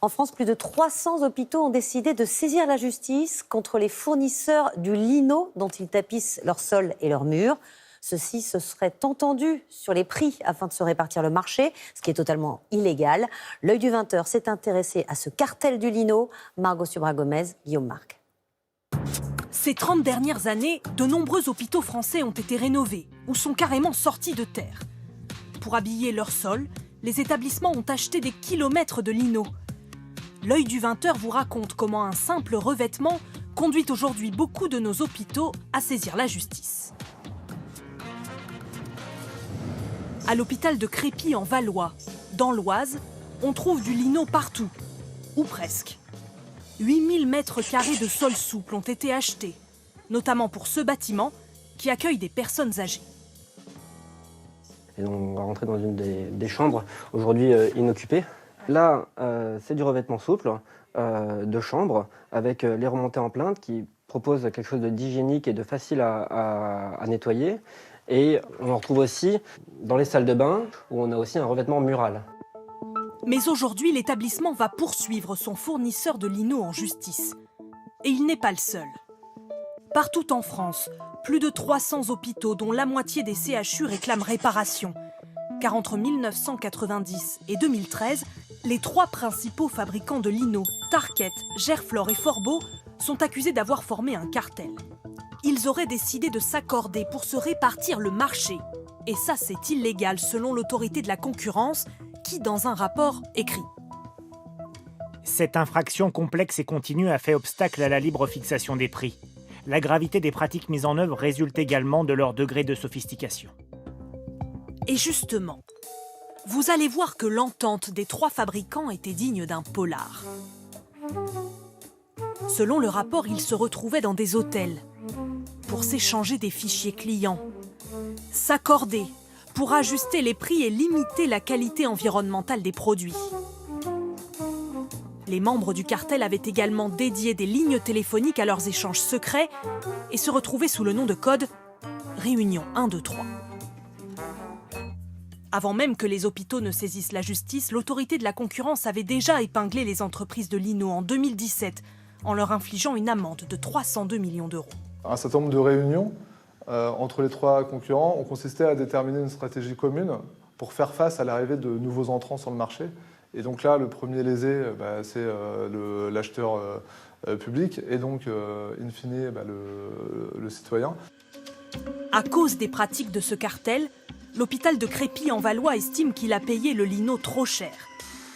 En France, plus de 300 hôpitaux ont décidé de saisir la justice contre les fournisseurs du lino dont ils tapissent leurs sols et leurs murs. Ceux-ci se seraient entendus sur les prix afin de se répartir le marché, ce qui est totalement illégal. L'œil du 20h s'est intéressé à ce cartel du lino. Margot Subra-Gomez, Guillaume Marc. Ces 30 dernières années, de nombreux hôpitaux français ont été rénovés ou sont carrément sortis de terre. Pour habiller leur sol, les établissements ont acheté des kilomètres de lino. L'œil du 20h vous raconte comment un simple revêtement conduit aujourd'hui beaucoup de nos hôpitaux à saisir la justice. À l'hôpital de Crépy en Valois, dans l'Oise, on trouve du lino partout, ou presque. 8000 mètres carrés de sol souple ont été achetés, notamment pour ce bâtiment qui accueille des personnes âgées. Et donc on va rentrer dans une des chambres, aujourd'hui inoccupées. Là, c'est du revêtement souple de chambre avec les remontées en plainte qui proposent quelque chose d'hygiénique et de facile à nettoyer. Et on en retrouve aussi dans les salles de bain où on a aussi un revêtement mural. Mais aujourd'hui, l'établissement va poursuivre son fournisseur de lino en justice. Et il n'est pas le seul. Partout en France, plus de 300 hôpitaux, dont la moitié des CHU réclament réparation. Car entre 1990 et 2013, les 3 principaux fabricants de lino, Tarkett, Gerflor et Forbeau, sont accusés d'avoir formé un cartel. Ils auraient décidé de s'accorder pour se répartir le marché. Et ça, c'est illégal selon l'autorité de la concurrence qui, dans un rapport, écrit. Cette infraction complexe et continue a fait obstacle à la libre fixation des prix. La gravité des pratiques mises en œuvre résulte également de leur degré de sophistication. Et justement, vous allez voir que l'entente des 3 fabricants était digne d'un polar. Selon le rapport, ils se retrouvaient dans des hôtels pour s'échanger des fichiers clients, s'accorder pour ajuster les prix et limiter la qualité environnementale des produits. Les membres du cartel avaient également dédié des lignes téléphoniques à leurs échanges secrets et se retrouvaient sous le nom de code Réunion 1, 2, 3. Avant même que les hôpitaux ne saisissent la justice, l'autorité de la concurrence avait déjà épinglé les entreprises de lino en 2017 en leur infligeant une amende de 302 millions d'euros. Un certain nombre de réunions entre les 3 concurrents ont consisté à déterminer une stratégie commune pour faire face à l'arrivée de nouveaux entrants sur le marché. Et donc là, le premier lésé, c'est l'acheteur public et donc, in fine, le citoyen. À cause des pratiques de ce cartel, l'hôpital de Crépy en Valois estime qu'il a payé le lino trop cher,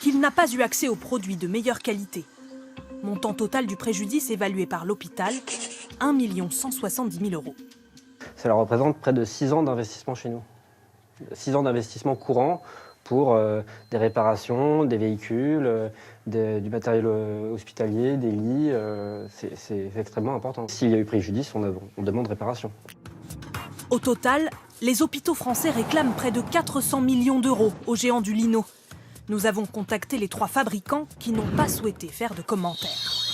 qu'il n'a pas eu accès aux produits de meilleure qualité. Montant total du préjudice évalué par l'hôpital, 1 170 000 euros. Ça leur représente près de 6 ans d'investissement chez nous. 6 ans d'investissement courant pour des réparations, des véhicules, du matériel hospitalier, des lits. C'est extrêmement important. S'il y a eu préjudice, on demande réparation. Au total, les hôpitaux français réclament près de 400 millions d'euros aux géants du lino. Nous avons contacté les 3 fabricants qui n'ont pas souhaité faire de commentaires.